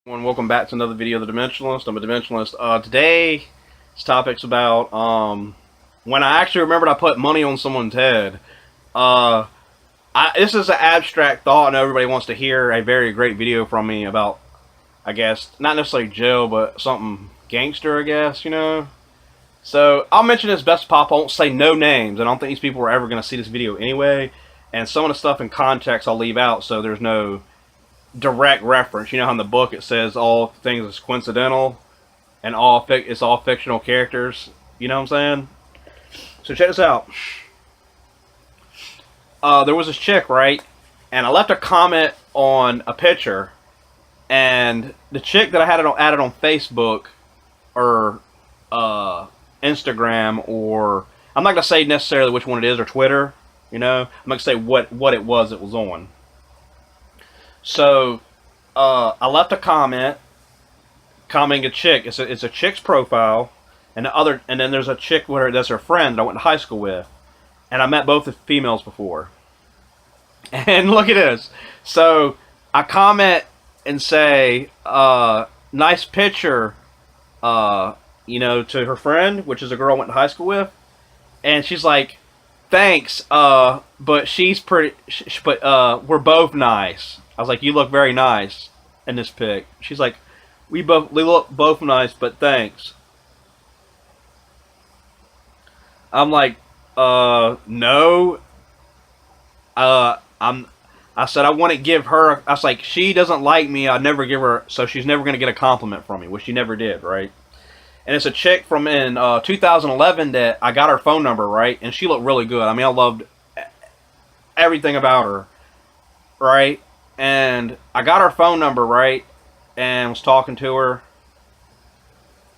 Welcome back to another video of the Dimensionalist. I'm a Dimensionalist. Today's topic's about when I actually remembered I put money on someone's head. This is an abstract thought, and everybody wants to hear a very great video from me about, I guess, not necessarily jail, but something gangster, I guess, you know? So, I'll mention this best pop. I won't say no names. I don't think these people are ever going to see this video anyway. And some of the stuff in context I'll leave out so there's no direct reference. You know how in the book it says all things is coincidental and it's all fictional characters. You know what I'm saying? So check this out. There was this chick, right? And I left a comment on a picture, and the chick that I had added on Facebook or Instagram, or I'm not gonna say necessarily which one it is, or Twitter. You know, I'm not gonna say what it was on. So, I left a commenting a chick. It's a chick's profile, and then there's a chick that's her friend that I went to high school with, and I met both the females before. And look at this. So I comment and say, "Nice picture," you know, to her friend, which is a girl I went to high school with, and she's like, "Thanks, but she's pretty. But we're both nice." I was like, "You look very nice in this pic." She's like, we look both nice, but thanks." I'm like, no. I said I want to give her. I was like, she doesn't like me. I'd never give her, so she's never gonna get a compliment from me, which she never did, right? And it's a chick from in 2011 that I got her phone number, right? And she looked really good. I mean, I loved everything about her, right? And I got her phone number, right, and was talking to her,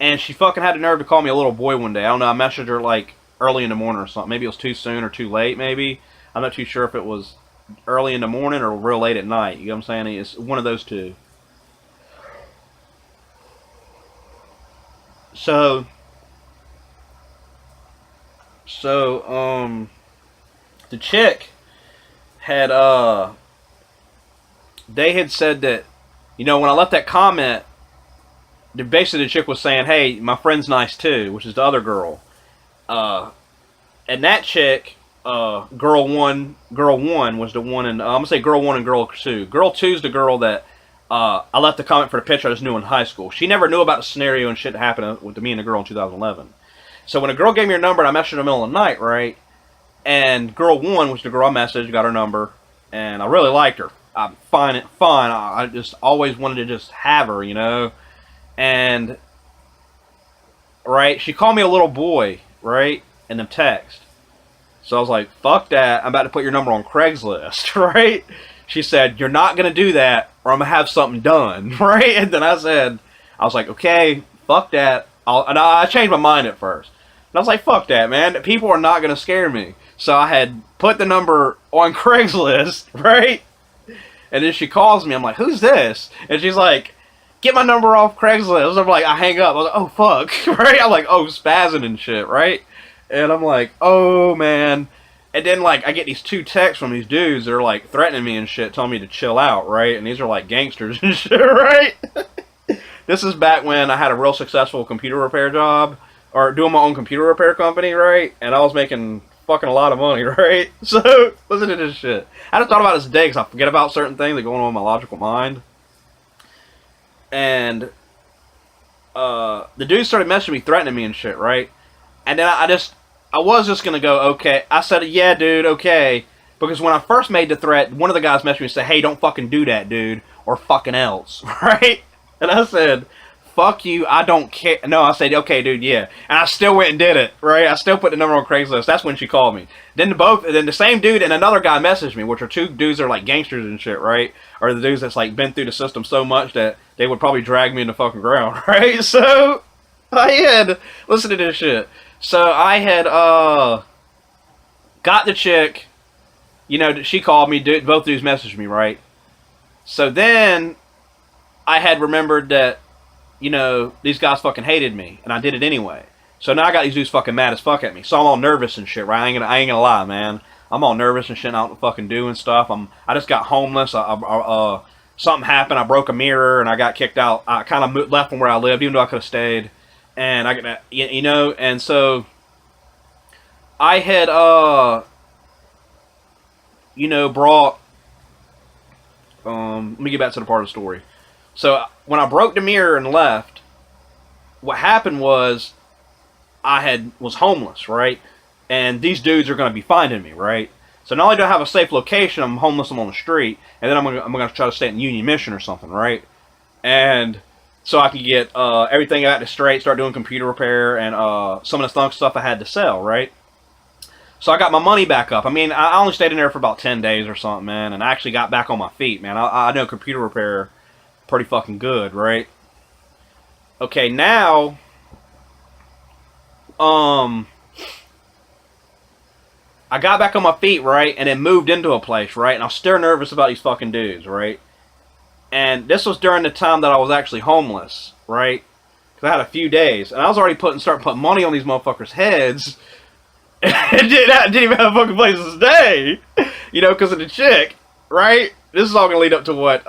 and she fucking had the nerve to call me a little boy one day. I don't know, I messaged her like early in the morning or something. Maybe it was too soon or too late, maybe. I'm not too sure if it was early in the morning or real late at night. You know what I'm saying? It's one of those two. So, the chick had, they had said that, you know, when I left that comment, basically the chick was saying, "Hey, my friend's nice too," which is the other girl. And that chick, girl one was the one, and I'm gonna say girl one and girl two. Girl two is the girl that I left the comment for the picture I just knew in high school. She never knew about the scenario and shit that happened with me and the girl in 2011. So when a girl gave me her number, and I messaged her in the middle of the night, right? And girl one was the girl I messaged, got her number, and I really liked her. I'm fine. I just always wanted to just have her, you know. And right, she called me a little boy, right, in the text. So I was like, "Fuck that! I'm about to put your number on Craigslist," right? She said, "You're not gonna do that, or I'm gonna have something done," right? And then I was like, "Okay, fuck that." And I changed my mind at first, and I was like, "Fuck that, man! People are not gonna scare me." So I had put the number on Craigslist, right? And then she calls me. I'm like, "Who's this?" And she's like, "Get my number off Craigslist." I'm like, I hang up. I was like, "Oh, fuck." Right? I'm like, oh, spazzing and shit, right? And I'm like, oh, man. And then, like, I get these two texts from these dudes that are, like, threatening me and shit, telling me to chill out, right? And these are, like, gangsters and shit, right? This is back when I had a real successful computer repair job, or doing my own computer repair company, right? And I was making fucking a lot of money, right? So, listen to this shit. I just thought about this today because I forget about certain things that go on in my logical mind. And the dude started messaging me, threatening me and shit, right? And then I was just gonna go, okay. I said, "Yeah, dude, okay." Because when I first made the threat, one of the guys messaged me and said, "Hey, don't fucking do that, dude, or fucking else," right? And I said, "Fuck you, I don't care." No, I said, "Okay, dude, yeah." And I still went and did it, right? I still put the number on Craigslist. That's when she called me. Then the same dude and another guy messaged me, which are two dudes that are like gangsters and shit, right? Or the dudes that's like been through the system so much that they would probably drag me in the fucking ground, right? So I had, listen to this shit. So I had got the chick, you know, she called me, both dudes messaged me, right? So then I had remembered that, you know, these guys fucking hated me, and I did it anyway. So now I got these dudes fucking mad as fuck at me. So I'm all nervous and shit, right? I ain't gonna lie, man. I'm all nervous and shit, out fucking doing stuff. I just got homeless. something happened. I broke a mirror and I got kicked out. I kind of left from where I lived, even though I could have stayed. And I got, you know, and so I had, you know, brought. Let me get back to the part of the story. So when I broke the mirror and left, what happened was was homeless, right? And these dudes are going to be finding me, right? So not only do I have a safe location, I'm homeless, I'm on the street, and then I'm going to try to stay in Union Mission or something, right? And so I can get everything out of straight, start doing computer repair, and some of the stuff I had to sell, right? So I got my money back up. I mean, I only stayed in there for about 10 days or something, man, and I actually got back on my feet, man. I know computer repair pretty fucking good, right? Okay, now, I got back on my feet, right, and then moved into a place, right, and I was still nervous about these fucking dudes, right? And this was during the time that I was actually homeless, right? Because I had a few days, and I was already starting putting money on these motherfuckers' heads. I didn't even have a fucking place to stay, you know, because of the chick, right? This is all gonna lead up to what,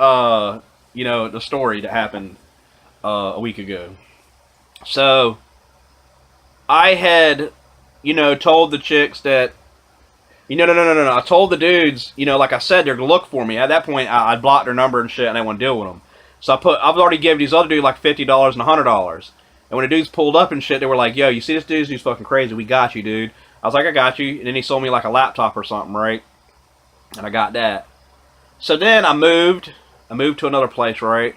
you know, the story that happened a week ago. So I had, you know, told the chicks that, you know, no. I told the dudes, you know, like I said, they're gonna look for me. At that point, I'd blocked their number and shit, and I didn't want to deal with them. So I've already given these other dudes like $50 and $100. And when the dudes pulled up and shit, they were like, "Yo, you see this dude? He's fucking crazy. We got you, dude." I was like, "I got you." And then he sold me like a laptop or something, right? And I got that. So then I moved to another place, right?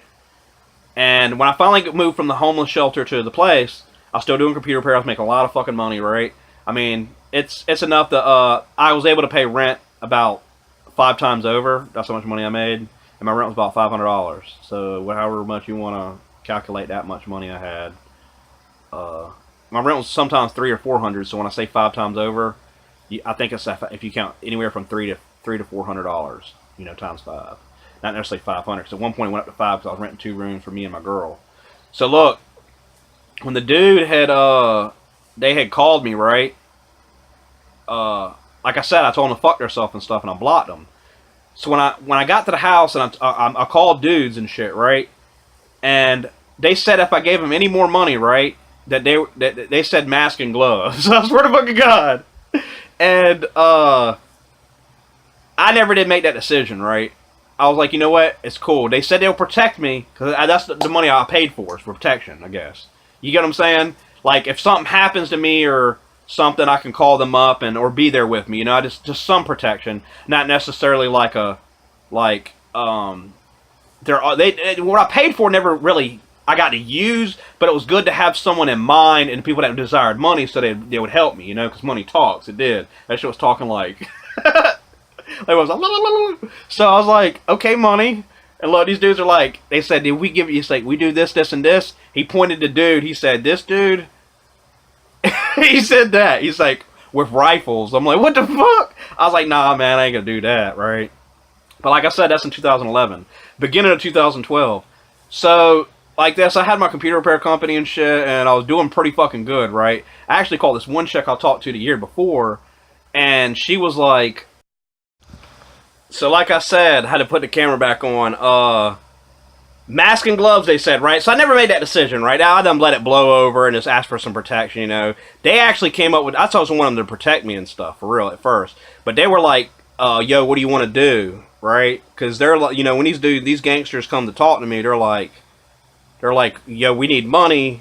And when I finally moved from the homeless shelter to the place, I was still doing computer repair. I was making a lot of fucking money, right? I mean, it's enough that I was able to pay rent about 5 times over. That's how much money I made. And my rent was about $500. So however much you want to calculate that much money I had. My rent was sometimes 300 or 400. So when I say 5 times over, I think it's if you count anywhere from $300 to $400, you know, times 5. Not necessarily 500. So at one point it went up to 5 because I was renting 2 rooms for me and my girl. So look, when the dude had they had called me, right? Like I said, I told them to fuck themselves and stuff, and I blocked them. So when I got to the house and I called dudes and shit, right? And they said if I gave them any more money, right, that they said mask and gloves. I swear to fucking God. And I never did make that decision, right? I was like, you know what? It's cool. They said they'll protect me because that's the money I paid for is for protection, I guess. You get what I'm saying? Like if something happens to me or something, I can call them up or be there with me. You know, just some protection, not necessarily like what I paid for never really I got to use, but it was good to have someone in mind and people that desired money so they would help me. You know, because money talks. It did. That shit was talking like. Like was like, so I was like, okay, money. And look, these dudes are like, they said, did we give you, like, we do this, this, and this? He pointed to dude. He said, this dude. He said that. He's like, with rifles. I'm like, what the fuck? I was like, nah, man, I ain't gonna do that, right? But like I said, that's in 2011. Beginning of 2012. So, like this, I had my computer repair company and shit, and I was doing pretty fucking good, right? I actually called this one chick I talked to the year before, and she was like, so like I said, I had to put the camera back on. Mask and gloves, they said, right? So I never made that decision, right? I done let it blow over and just asked for some protection, you know. They actually came up with, I thought I wanted them to protect me and stuff, for real, at first. But they were like, yo, what do you want to do, right? Because they're like, you know, when these gangsters come to talk to me, they're like, yo, we need money,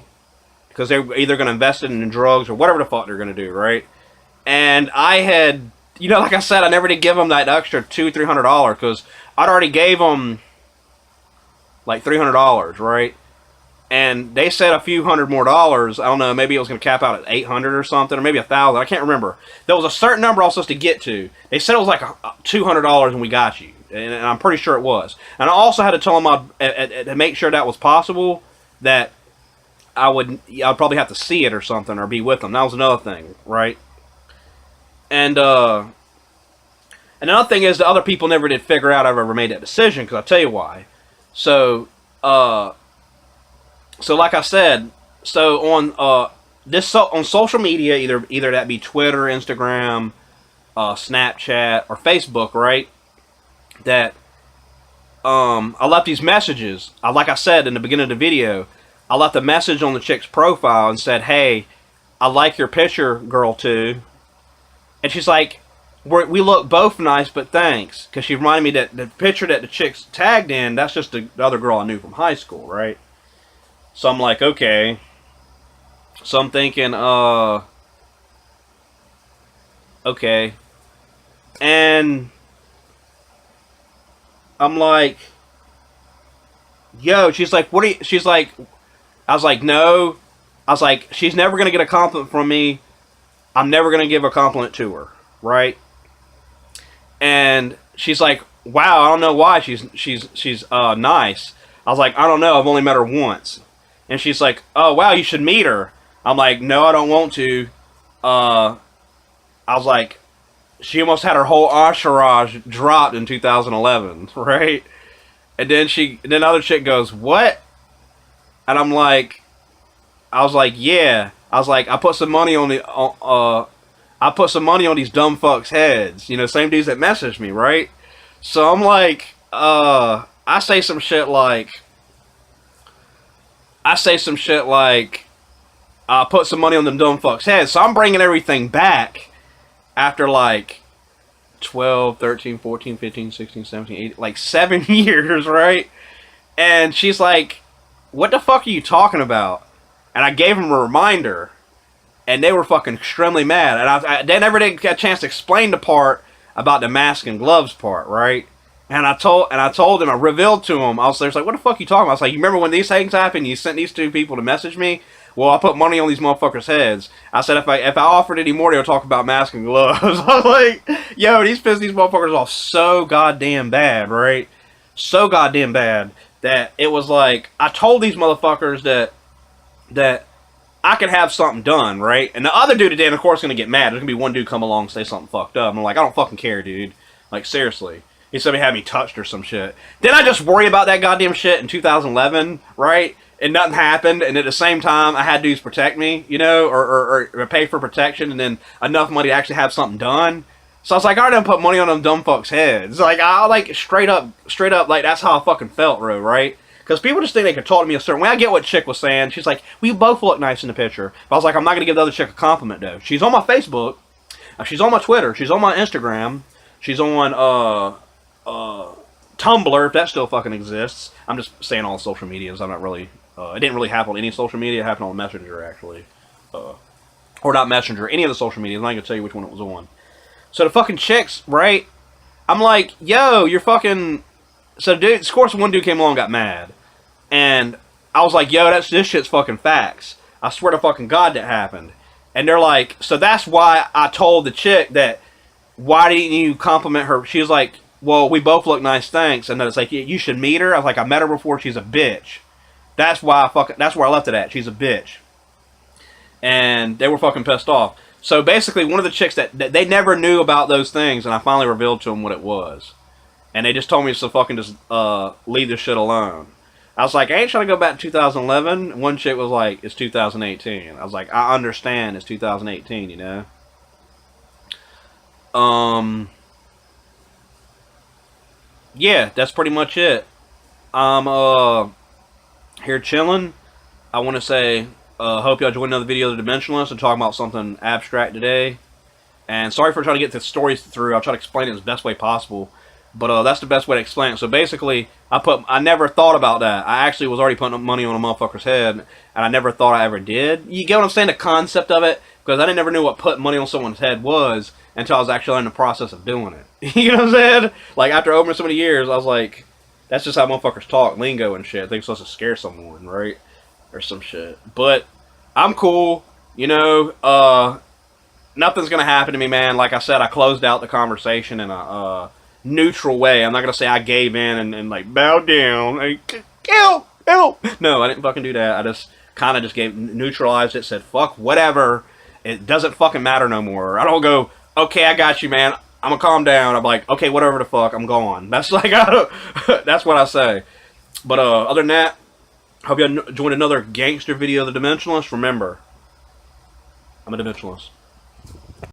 because they're either going to invest it in drugs or whatever the fuck they're going to do, right? And I had, you know, like I said, I never did give them that extra $200-300 because I'd already gave them like $300, right? And they said a few hundred more dollars. I don't know, maybe it was going to cap out at 800 or something, or maybe 1,000. I can't remember. There was a certain number I was supposed to get to. They said it was like $200 and we got you, and I'm pretty sure it was. And I also had to tell them to make sure that was possible, that I'd probably have to see it or something, or be with them. That was another thing, right? And another thing is the other people never did figure out I've ever made that decision, because I'll tell you why. So, like I said, so on on social media, either that be Twitter, Instagram, Snapchat, or Facebook, right? That I left these messages. Like I said in the beginning of the video, I left a message on the chick's profile and said, "Hey, I like your picture, girl, too." And she's like, "We look both nice, but thanks." Because she reminded me that the picture that the chick's tagged in, that's just the other girl I knew from high school, right? So I'm like, okay. So I'm thinking, okay. And I'm like, yo, she's like, what are you, she's like, I was like, no. I was like, she's never going to get a compliment from me. I'm never going to give a compliment to her, right? And she's like, wow, I don't know why she's nice. I was like, I don't know, I've only met her once. And she's like, oh, wow, you should meet her. I'm like, no, I don't want to. I was like, she almost had her whole entourage dropped in 2011, right? And then the other chick goes, what? And I'm like, I was like, yeah. I was like, I put some money on these dumb fucks' heads. You know, same dudes that messaged me, right? So I'm like, I say some shit like, put some money on them dumb fucks' heads. So I'm bringing everything back after like 12, 13, 14, 15, 16, 17, 18, like 7 years, right? And she's like, what the fuck are you talking about? And I gave them a reminder, and they were fucking extremely mad. And they never did get a chance to explain the part about the mask and gloves part, right? And I told them, I revealed to them, I was like, what the fuck are you talking about? I was like, you remember when these things happened? You sent these two people to message me? Well, I put money on these motherfuckers' heads. I said if I offered any more, they'll talk about mask and gloves. I was like, yo, these pissed these motherfuckers off so goddamn bad, right? So goddamn bad that it was like, I told these motherfuckers that I could have something done, right? And the other dude today, of course, going to get mad. There's going to be one dude come along and say something fucked up. And I'm like, I don't fucking care, dude. Like, seriously. He said he had me touched or some shit. Then I just worry about that goddamn shit in 2011, right? And nothing happened. And at the same time, I had dudes protect me, you know, or pay for protection, and then enough money to actually have something done. So I was like, I already put money on them dumb fucks' heads. Like, I like straight up, like, that's how I fucking felt, bro, right? Because people just think they can talk to me a certain way. I get what chick was saying. She's like, we both look nice in the picture. But I was like, I'm not going to give the other chick a compliment, though. She's on my Facebook. She's on my Twitter. She's on my Instagram. She's on Tumblr, if that still fucking exists. I'm just saying all social medias. I'm not really... it didn't really happen on any social media. It happened on Messenger, actually. Or not Messenger. Any of the social medias. I'm not going to tell you which one it was on. So the fucking chicks, right? I'm like, yo, you're fucking... So, dude, of course, one dude came along and got mad. And I was like, yo, this shit's fucking facts. I swear to fucking God that happened. And they're like, so that's why I told the chick that, why didn't you compliment her? She was like, well, we both look nice, thanks. And then it's like, you should meet her. I was like, I met her before. She's a bitch. That's why that's where I left it at. She's a bitch. And they were fucking pissed off. So basically, one of the chicks that they never knew about those things, and I finally revealed to them what it was. And they just told me to fucking just leave this shit alone. I was like, I ain't trying to go back to 2011. One chick was like, it's 2018. I was like, I understand it's 2018, you know? Yeah, that's pretty much it. I'm here chilling. I want to say, hope y'all enjoyed another video of The Dimensionalist and talking about something abstract today. And sorry for trying to get the stories through. I'll try to explain it in the best way possible. But that's the best way to explain it. So basically, I never thought about that. I actually was already putting money on a motherfucker's head, and I never thought I ever did. You get what I'm saying? The concept of it? Because I never knew what putting money on someone's head was until I was actually in the process of doing it. You know what I'm saying? Like, after over so many years, I was like, that's just how motherfuckers talk, lingo and shit. They're supposed to scare someone, right? Or some shit. But I'm cool. You know, nothing's going to happen to me, man. Like I said, I closed out the conversation in a neutral way. I'm not going to say I gave in and like, bow down. Like, help! No, I didn't fucking do that. I just kind of just neutralized it, said, fuck, whatever. It doesn't fucking matter no more. I don't go, okay, I got you, man. I'm going to calm down. I'm like, okay, whatever the fuck, I'm gone. That's like, that's what I say. But other than that, hope you enjoyed another gangster video of The Dimensionalist. Remember, I'm a Dimensionalist.